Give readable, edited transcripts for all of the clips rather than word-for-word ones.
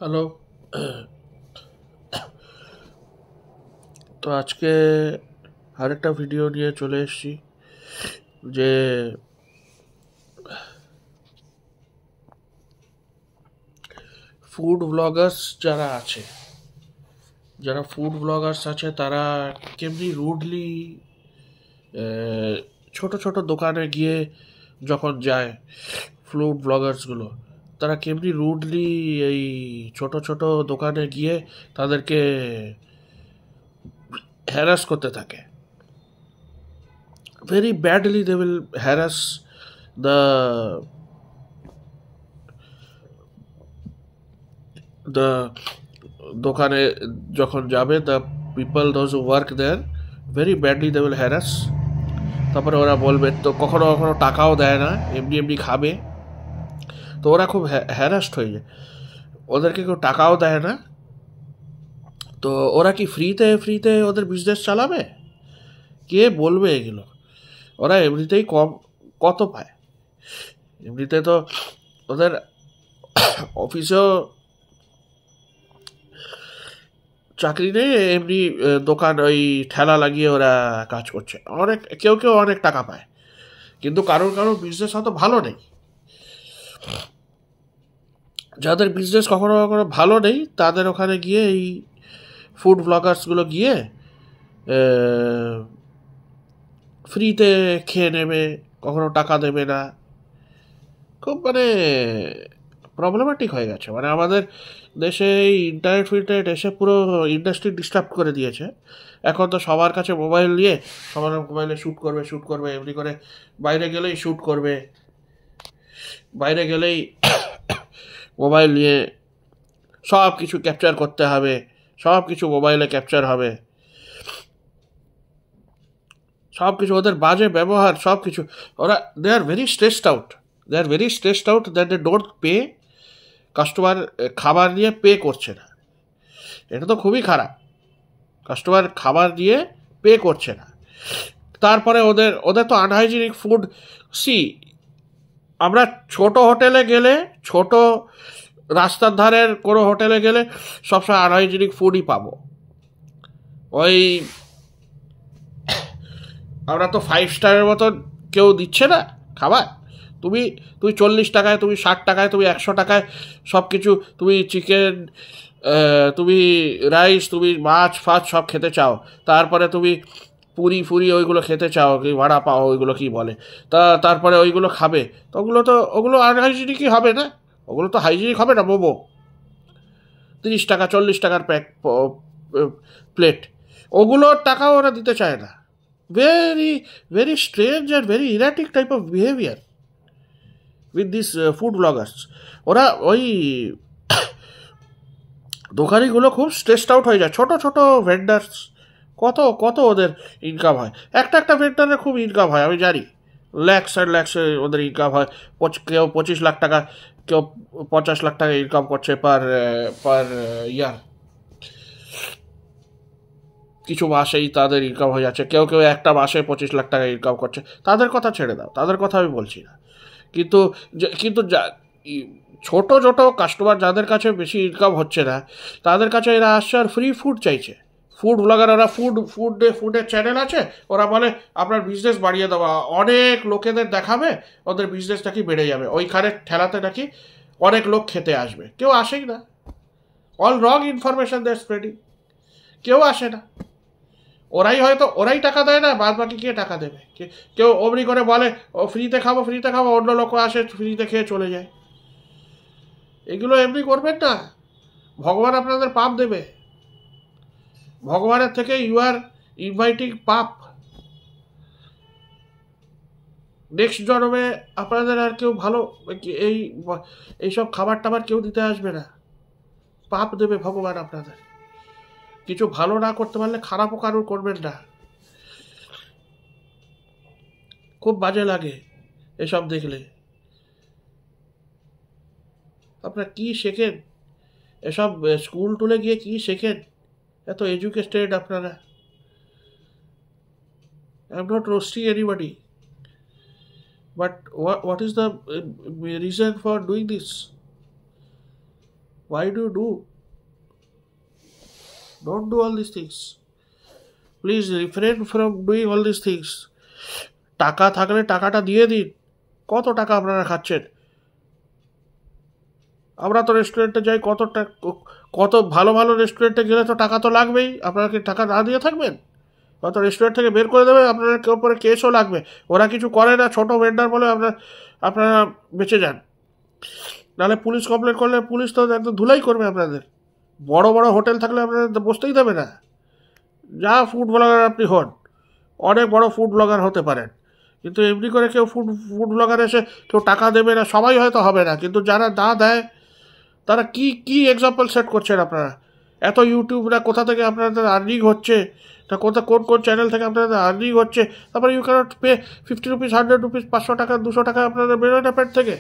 Hello. তো আজকে আরেকটা ভিডিও নিয়ে চলে এসেছি যে ফুড ব্লগার্স যারা তারা কেমনি রুডলি ছোট ছোট দোকানে গিয়ে যখন যায় ফুড ব্লগার্সগুলো, তারা কেমনি রুডলি এই ছোট ছোট দোকানে গিয়ে তাদেরকে হ্যারাস করতে থাকে। Very badly they will harass the the দোকানে যখন যাবে, the people those who work there, very badly they will harass. তারপরে ওরা বলবে, তো কখনো কখনো টাকাও দেয় না, এমনি এমনি খাবে। তো ওরা খুব হ্যারাস্ট হয়ে যায়, ওদেরকে কেউ টাকাও দেয় না। তো ওরা কি ফ্রিতে ফ্রিতে ওদের বিজনেস চালাবে? কে বলবে এগুলো? ওরা এমনিতেই কত পায়। এমনিতে তো ওদের অফিসেও চাকরি নেই, এমনি দোকান ওই ঠেলা লাগিয়ে ওরা কাজ করছে। কেউ কেউ অনেক টাকা পায়, কিন্তু কারোর কারোর বিজনেস হয়তো ভালো নেই। যাদের বিজনেস কখনো কখনো ভালো নেই, তাদের ওখানে গিয়ে এই ফুড ব্লগার্সগুলো গিয়ে ফ্রিতে খেয়ে নেবে, কখনো টাকা দেবে না। খুব প্রবলেমেটিক হয়ে গেছে। আমাদের দেশে এই ইন্টারনেট ফিন্টারনেট এসে পুরো ইন্ডাস্ট্রি ডিস্টার্ব করে দিয়েছে। এখন তো সবার কাছে মোবাইল নিয়ে সবার মোবাইলে শ্যুট করবে এমনি করে। বাইরে গেলেই শ্যুট করবে, বাইরে গেলেই মোবাইল নিয়ে সব কিছু ক্যাপচার করতে হবে, সব কিছু মোবাইলে ক্যাপচার হবে, সব কিছু ওদের বাজে ব্যবহার, সব কিছু। ওরা they are very stressed out that they don't pay. Customer খাবার নিয়ে পে করছে না, এটা তো খুবই খারাপ। কাস্টমার খাবার দিয়ে পে করছে না, তারপরে ওদের ওদের তো আনহাইজিনিক ফুড। সি, আমরা ছোট হোটেলে গেলে, ছোট রাস্তার ধারের কোনো হোটেলে গেলে সবসময় আনহাইজিনিক ফুডই পাবো। ওই আমরা তো 5 স্টারের মতন কেউ দিচ্ছে না খাবার। তুমি তুমি 40 টাকায়, তুমি 60 টাকায়, তুমি 100 টাকায় সব কিছু, তুমি চিকেন, তুমি রাইস, তুমি মাছ ফাছ সব খেতে চাও। তারপরে তুমি পুরি ফুরি ওইগুলো খেতে চাও, কি ভাড়া পাও ওইগুলো কি বলে, তারপরে ওইগুলো খাবে। তো ওগুলো আনহাইজিনিকই হবে না? ওগুলো তো হাইজিনিক হবে না। মোমো 30 টাকা 40 টাকার প্লেট, ওগুলোর টাকাও ওরা দিতে চায় না। Very very strange and very erratic type of behaviour with this food bloggers. ওরা ওই দোকানিগুলো খুব স্ট্রেসড আউট হয়ে যায়। ছোট ছোট ভেন্ডার্স, কত কত ওদের ইনকাম হয়। একটা ভেন্ডারের খুব ইনকাম হয়, আমি জানি। ল্যাক্স অ্যান্ড ল্যাক্স ওদের ইনকাম হয়। কেউ 25 লাখ টাকা, কেউ 50 লাখ টাকা ইনকাম করছে পার পার ইয়ার। কিছু মাসেই তাদের ইনকাম হয়ে যাচ্ছে, কেউ কেউ একটা মাসে 25 লাখ টাকা ইনকাম করছে। তাদের কথা ছেড়ে দাও, তাদের কথা আমি বলছি না। কিন্তু কিন্তু ছোট ছোট কাস্টমার যাদের কাছে বেশি ইনকাম হচ্ছে না, তাদের কাছে এরা আসছে আর ফ্রি ফুড চাইছে। ফুড ব্লগার, ওরা ফুডের চ্যানেল আছে, ওরা বলে আপনার বিজনেস বাড়িয়ে দেওয়া, অনেক লোকেদের দেখাবে, ওদের বিজনেস নাকি বেড়ে যাবে, ওইখানে ঠেলাতে নাকি অনেক লোক খেতে আসবে। কেউ আসেই না। All wrong information they spreading. কেউ আসে না। ওরাই টাকা দেয় না, বাদ বাকি কে টাকা দেবে? কেউ অমনি করে বলে ও ফ্রিতে খাবো, অন্য লোক আসে ফ্রিতে খেয়ে চলে যায়। এগুলো এমনি করবেন না, ভগবান আপনাদের পাপ দেবে। ভগবানের থেকে ইউ আর ইনভাইটিং পাপ। নেক্সট জন্মে আপনাদের আর কেউ ভালো এই এইসব খাবার টাবার কেউ দিতে আসবে না। পাপ দেবে ভগবান আপনাদের। কিছু ভালো না করতে পারলে খারাপও কারোর করবেন না। খুব বাজে লাগে এসব দেখলে। আপনারা কি শেখেন এসব? স্কুল টুলে গিয়ে কি শেখেন? এত এডুকেটেড আপনারা। I am not roasting anybody, but what is the reason for doing this? Why do you do? Don't do all these things. Please refrain from doing all these things. টাকা থাকলে টাকাটা দিয়ে দিন। কত টাকা আপনারা খাচ্ছেন? আমরা তো রেস্টুরেন্টে যাই, কত ভালো ভালো রেস্টুরেন্টে গেলে তো টাকা তো লাগবেই। আপনারা কি টাকা না দিয়ে থাকবেন? হয়তো রেস্টুরেন্ট থেকে বের করে দেবে, আপনার উপরে কেসও লাগবে। ওরা কিছু করে না, ছোটো ভেন্ডার বলে আপনারা বেঁচে যান। নাহলে পুলিশ কমপ্লেন করলে পুলিশ তো একদম ধুলাই করবে আপনাদের। বড় বড় হোটেল থাকলে আপনাদের বসতেই দেবে না। যা ফুড ব্লগার আপনি হন, অনেক বড় ফুড ব্লগার হতে পারেন, কিন্তু এমনি করে কেউ ফুড ব্লগার এসে কেউ টাকা দেবে না, সবাই হয়তো হবে না, কিন্তু যারা না দেয় তারা কি এক্সাম্পল সেট করছেন আপনারা? এত ইউটিউবরা কোথা থেকে আপনাদের আর্নিং হচ্ছে, তা কোন চ্যানেল থেকে আপনাদের আর্নিং হচ্ছে, তারপরে you cannot pay 50 rupees, 100 rupees, 500 টাকা, 200 টাকা আপনাদের বেরোয় না পেট থেকে।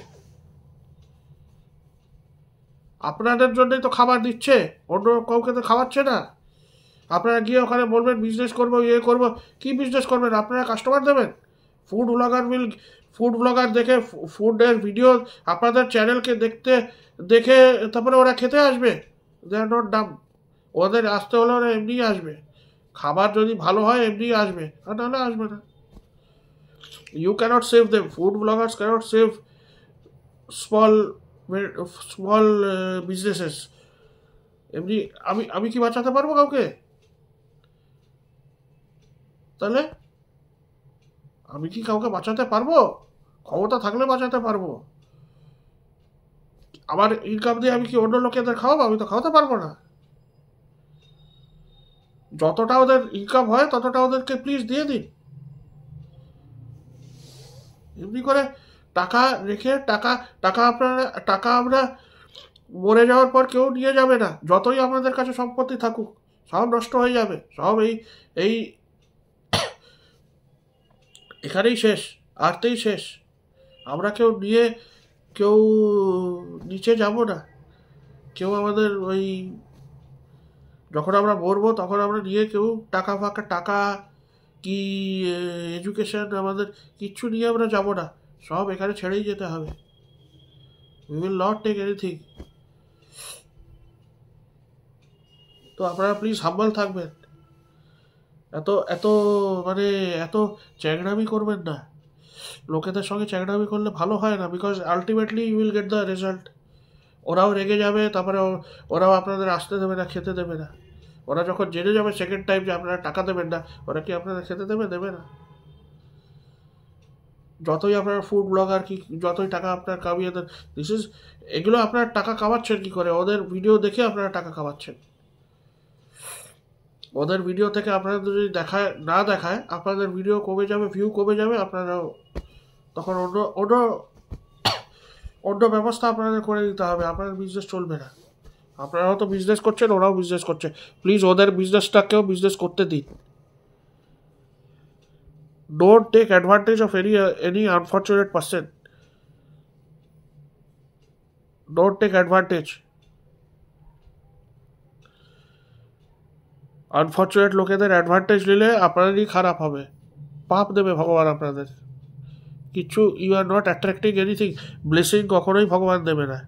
আপনাদের জন্যই তো খাবার দিচ্ছে, অন্য কাউকে তো খাওয়াচ্ছে না। আপনারা গিয়ে ওখানে বলবেন বিজনেস করবো, করবো, কি বিজনেস করবেন? আপনারা কাস্টমার দেবেন? ফুড ব্লগার দেখে ফুডের ভিডিও আপনাদের চ্যানেলকে দেখে তারপরে ওরা খেতে আসবে। দে আর নট ডাম। ওদের আসতে হলে ওরা এমনিই আসবে। খাবার যদি ভালো হয় এমনিই আসবে, আর নাহলে আসবে না। You cannot save them. Food bloggers cannot save small businesses. এমনি আমি কি বাঁচাতে পারবো কাউকে? তাহলে আমি কি কাউকে বাঁচাতে পারবো? ক্ষমতা থাকলে বাঁচাতে পারবো। আমার ইনকাম দিয়ে আমি কি অন্য লোকেদের খাওয়াবো? আমি তো খাওয়াতে পারবো না। যতটা ওদের ইনকাম হয় ততটা ওদেরকে প্লিজ দিয়ে দিন। এমনি করে টাকা রেখে টাকা আমরা মরে যাওয়ার পর কেউ নিয়ে যাবে না। যতই আপনাদের কাছে সম্পত্তি থাকুক, সব নষ্ট হয়ে যাবে। সব এই এখানেই শেষ, আরতেই শেষ। আমরা কেউ নিচে যাব না। কেউ আমাদের যখন আমরা মরবো তখন আমরা নিয়ে কেউ টাকা কি এডুকেশন আমাদের কিচ্ছু নিয়ে আমরা যাব না। সব এখানে ছেড়েই যেতে হবে। We will not take anything. তো আপনারা প্লিজ হাম্বল থাকবেন। এত এত চ্যাংড়ামি করবেন না। লোকেদের সঙ্গে চ্যাংড়ামি করলে ভালো হয় না, because ultimately you will get the result. ওরাও রেগে যাবে, তারপরে ওরাও আপনাদের আসতে দেবে না, খেতে দেবে না। ওরা যখন জেনে যাবে সেকেন্ড টাইম যে আপনারা টাকা দেবেন না, ওরা কি আপনাদের খেতে দেবে না। যতই আপনার ফুড ব্লগার কি যতই টাকা আপনার কামিয়ে দেন, এগুলো আপনার টাকা কামাচ্ছেন কি করে? ওদের ভিডিও দেখে আপনারা টাকা কামাচ্ছেন। ওদের ভিডিও থেকে আপনাদের যদি না দেখায় আপনাদের ভিডিও কমে যাবে, ভিউ কমে যাবে। আপনারা তখন অন্য ব্যবস্থা আপনাদের করে দিতে হবে। আপনাদের বিজনেস চলবে না। আপনারাও তো বিজনেস করছেন, ওরাও বিজনেস করছে। প্লিজ ওদের বিজনেসটাকেও বিজনেস করতে দিন। Don't take advantage of any unfortunate person. Don't take advantage. Unfortunate লোকেদের অ্যাডভান্টেজ নিলে আপনাদেরই খারাপ হবে, পাপ দেবে ভগবান আপনাদের। কিছু you are not attracting anything. Blessing কখনোই ভগবান দেবে না।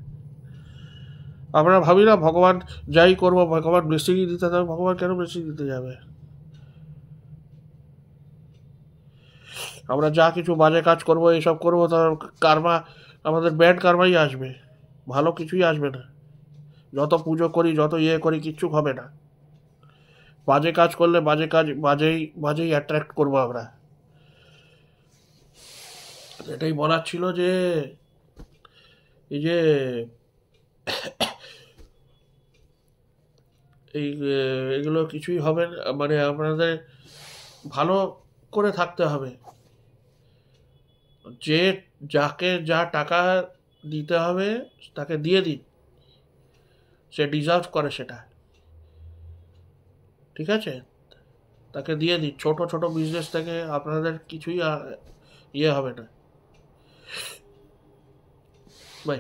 আমরা ভাবি না ভগবান যাই করবো ভগবান ব্লেসিংই দিতে যাবে। ভগবান কেন ব্লেসিং দিতে যাবে? আমরা যা কিছু বাজে কাজ করবো, এইসব করবো, তার কার্মা আমাদের ব্যাড কার্মাই আসবে, ভালো কিছুই আসবে না। যত পুজো করি, যত করি, কিচ্ছু হবে না। বাজে কাজ করলে বাজেই অ্যাট্রাক্ট করবো আমরা। এটাই বলার ছিল যে এই যে এগুলো কিছুই হবে না। আপনাদের ভালো করে থাকতে হবে। যাকে যা টাকা দিতে হবে তাকে দিয়ে দিন, সে ডিজার্ভ করে সেটা, ঠিক আছে? তাকে দিয়ে দিন। ছোট ছোট বিজনেস থেকে আপনাদের কিছুই হবে না। বাই।